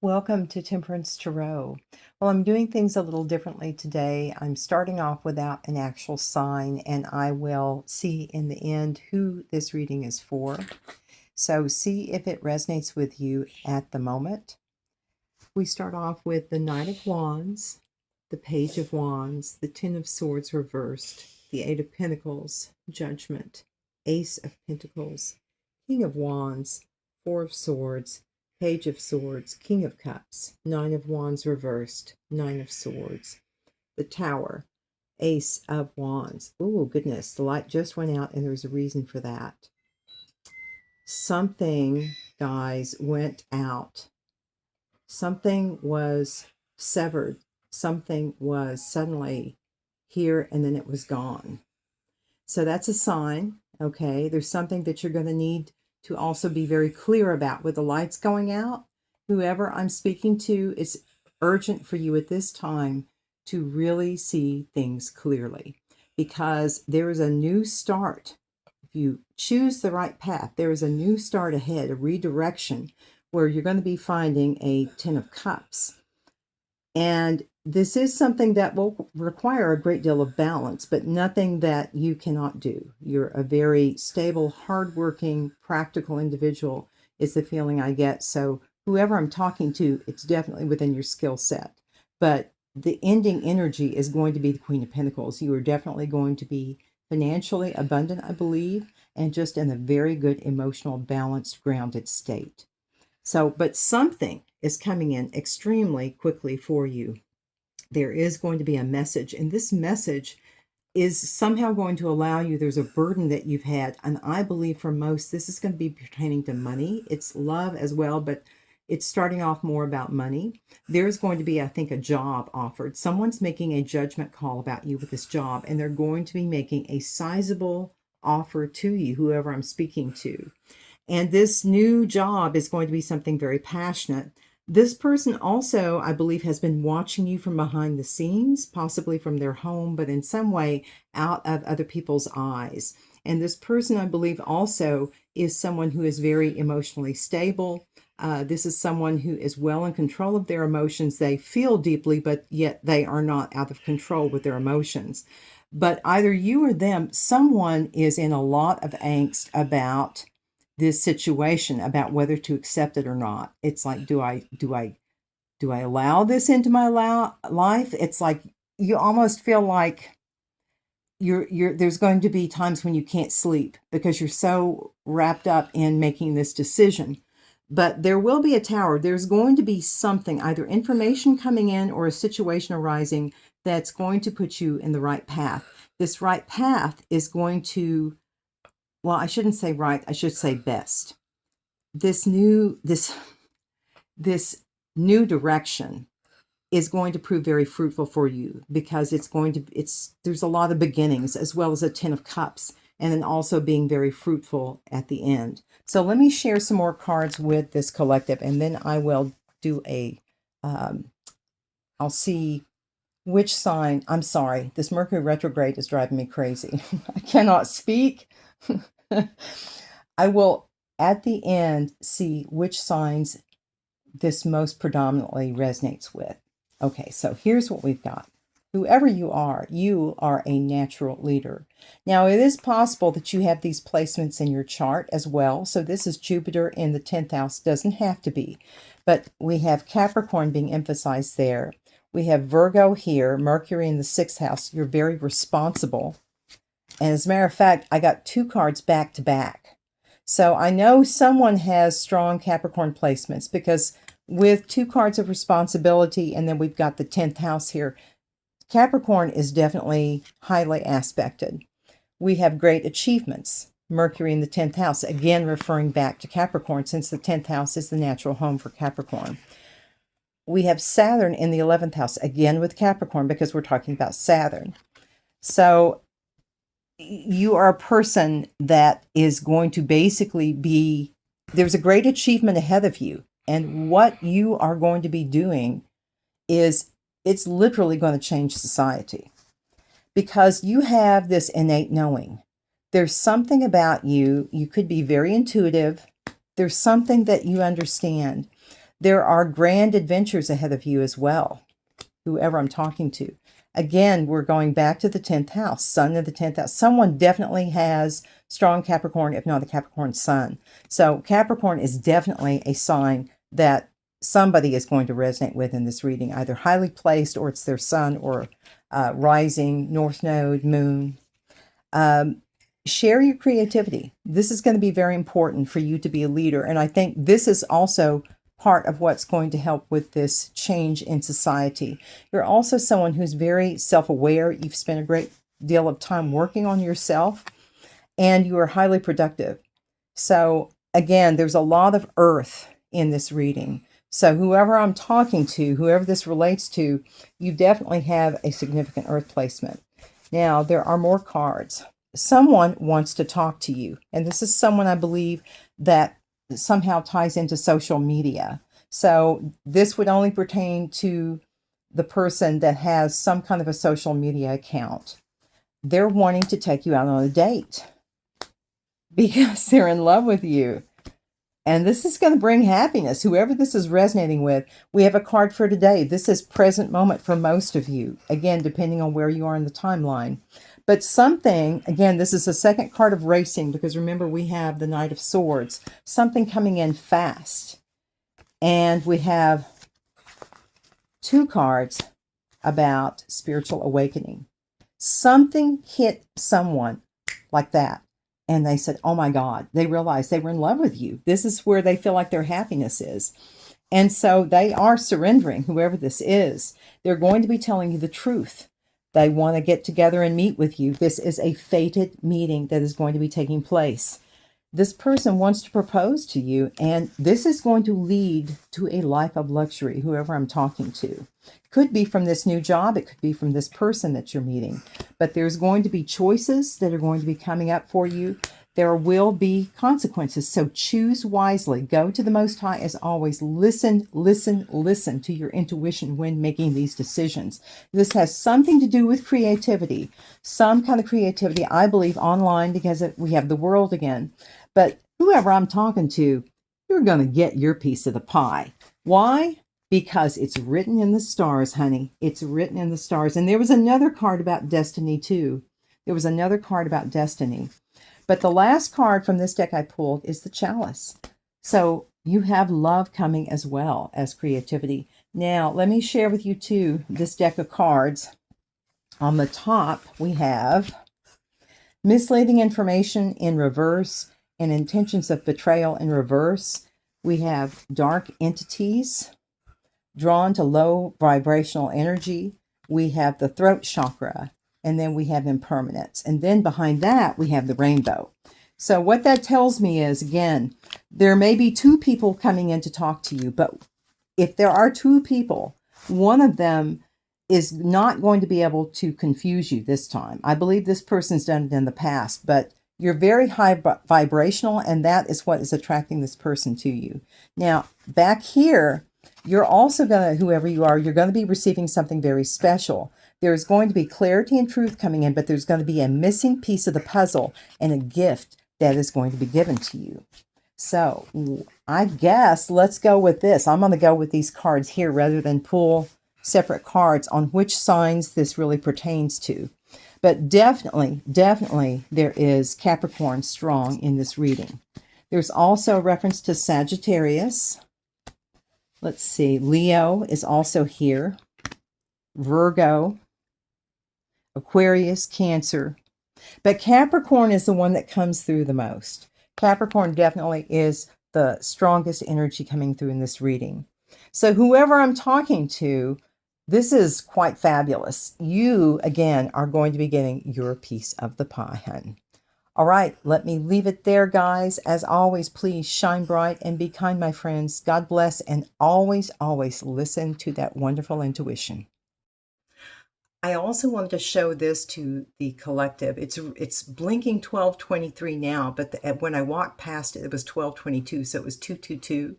Welcome to Temperance Tarot. Well, I'm doing things a little differently today. I'm starting off without an actual sign, and I will see in the end who this reading is for. So see if it resonates with you at the moment. We start off with the Knight of Wands, the Page of Wands, the Ten of Swords reversed, the Eight of Pentacles, Judgment, Ace of Pentacles, King of Wands, Four of Swords, Page of Swords, King of Cups, Nine of Wands reversed, Nine of Swords, the Tower, Ace of Wands. Oh, goodness, the light just went out and there's a reason for that. Something, guys, went out. Something was severed. Something was suddenly here and then it was gone. So that's a sign, okay? There's something that you're going to need to also be very clear about. With the lights going out, whoever I'm speaking to, it's urgent for you at this time to really see things clearly, because there is a new start. If you choose the right path, there is a new start ahead, a redirection, where you're going to be finding a Ten of Cups. And this is something that will require a great deal of balance, but nothing that you cannot do. You're a very stable, hardworking, practical individual is the feeling I get. So whoever I'm talking to, it's definitely within your skill set. But the ending energy is going to be the Queen of Pentacles. You are definitely going to be financially abundant, I believe, and just in a very good emotional, balanced, grounded state. So, but something is coming in extremely quickly for you. There is going to be a message, and this message is somehow going to allow you, there's a burden that you've had, and I believe for most, this is going to be pertaining to money. It's love as well, but it's starting off more about money. There's going to be, I think, a job offered. Someone's making a judgment call about you with this job, and they're going to be making a sizable offer to you, whoever I'm speaking to. And this new job is going to be something very passionate. This person also, I believe, has been watching you from behind the scenes, possibly from their home, but in some way out of other people's eyes. And this person, I believe, also is someone who is very emotionally stable. This is someone who is well in control of their emotions. They feel deeply, but yet they are not out of control with their emotions. But either you or them, someone is in a lot of angst about this situation, about whether to accept it or not. It's like, do I allow this into my life? It's like you almost feel like there's going to be times when you can't sleep because you're so wrapped up in making this decision. But there will be a tower. There's going to be something, either information coming in or a situation arising that's going to put you in the right path. This right path is going to, well, I shouldn't say right, I should say best. This new direction is going to prove very fruitful for you, because there's a lot of beginnings, as well as a Ten of Cups, and then also being very fruitful at the end. So let me share some more cards with this collective, and then I will do I'll see which sign. I'm sorry, this Mercury retrograde is driving me crazy. I cannot speak. I will, at the end, see which signs this most predominantly resonates with. Okay, so here's what we've got. Whoever you are a natural leader. Now, it is possible that you have these placements in your chart as well. So this is Jupiter in the 10th house. Doesn't have to be. But we have Capricorn being emphasized there. We have Virgo here, Mercury in the 6th house. You're very responsible. And as a matter of fact, I got two cards back to back. So I know someone has strong Capricorn placements, because with two cards of responsibility, and then we've got the 10th house here, Capricorn is definitely highly aspected. We have great achievements. Mercury in the 10th house, again referring back to Capricorn, since the 10th house is the natural home for Capricorn. We have Saturn in the 11th house, again with Capricorn, because we're talking about Saturn. So you are a person that is going to basically be, there's a great achievement ahead of you. And what you are going to be doing is, it's literally going to change society, because you have this innate knowing. There's something about you. You could be very intuitive. There's something that you understand. There are grand adventures ahead of you as well, whoever I'm talking to. Again, we're going back to the 10th house, sun of the 10th house. Someone definitely has strong Capricorn, if not a Capricorn sun. So Capricorn is definitely a sign that somebody is going to resonate with in this reading, either highly placed or it's their sun or rising, north node, moon. Share your creativity. This is going to be very important for you to be a leader. And I think this is also part of what's going to help with this change in society. You're also someone who's very self-aware. You've spent a great deal of time working on yourself, and you are highly productive. So again, there's a lot of earth in this reading. So whoever I'm talking to, whoever this relates to, you definitely have a significant earth placement. Now, there are more cards. Someone wants to talk to you, and this is someone I believe that somehow ties into social media. So this would only pertain to the person that has some kind of a social media account. They're wanting to take you out on a date because they're in love with you. And this is going to bring happiness. Whoever this is resonating with, we have a card for today. This is present moment for most of you. Again, depending on where you are in the timeline. But something, again, this is the second card of racing, because remember we have the Knight of Swords. Something coming in fast. And we have two cards about spiritual awakening. Something hit someone like that. And they said, oh my God, they realized they were in love with you. This is where they feel like their happiness is. And so they are surrendering, whoever this is. They're going to be telling you the truth. They want to get together and meet with you. This is a fated meeting that is going to be taking place. This person wants to propose to you, and this is going to lead to a life of luxury, whoever I'm talking to. Could be from this new job. It could be from this person that you're meeting. But there's going to be choices that are going to be coming up for you. There will be consequences. So choose wisely. Go to the Most High as always. Listen, listen, listen to your intuition when making these decisions. This has something to do with creativity. Some kind of creativity, I believe, online, because we have the world again. But whoever I'm talking to, you're going to get your piece of the pie. Why? Because it's written in the stars, honey. It's written in the stars. And there was another card about destiny, too. There was another card about destiny. But the last card from this deck I pulled is the Chalice. So you have love coming as well as creativity. Now, let me share with you, too, this deck of cards. On the top, we have misleading information in reverse and intentions of betrayal in reverse. We have dark entities drawn to low vibrational energy. We have the throat chakra, and then we have impermanence. And then behind that, we have the rainbow. So what that tells me is, again, there may be two people coming in to talk to you, but if there are two people, one of them is not going to be able to confuse you this time. I believe this person's done it in the past, but you're very high vibrational, and that is what is attracting this person to you. Now, back here, you're also going to, whoever you are, you're going to be receiving something very special. There's going to be clarity and truth coming in, but there's going to be a missing piece of the puzzle and a gift that is going to be given to you. So I guess let's go with this. I'm going to go with these cards here rather than pull separate cards on which signs this really pertains to. But definitely, definitely there is Capricorn strong in this reading. There's also a reference to Sagittarius. Let's see, Leo is also here. Virgo, Aquarius, Cancer. But Capricorn is the one that comes through the most. Capricorn definitely is the strongest energy coming through in this reading. So whoever I'm talking to, this is quite fabulous. You, again, are going to be getting your piece of the pie, hun. All right, let me leave it there, guys. As always, please shine bright and be kind, my friends. God bless, and always, always listen to that wonderful intuition. I also wanted to show this to the collective. It's blinking 12:23 now, but when I walked past it, it was 12:22, so it was 222.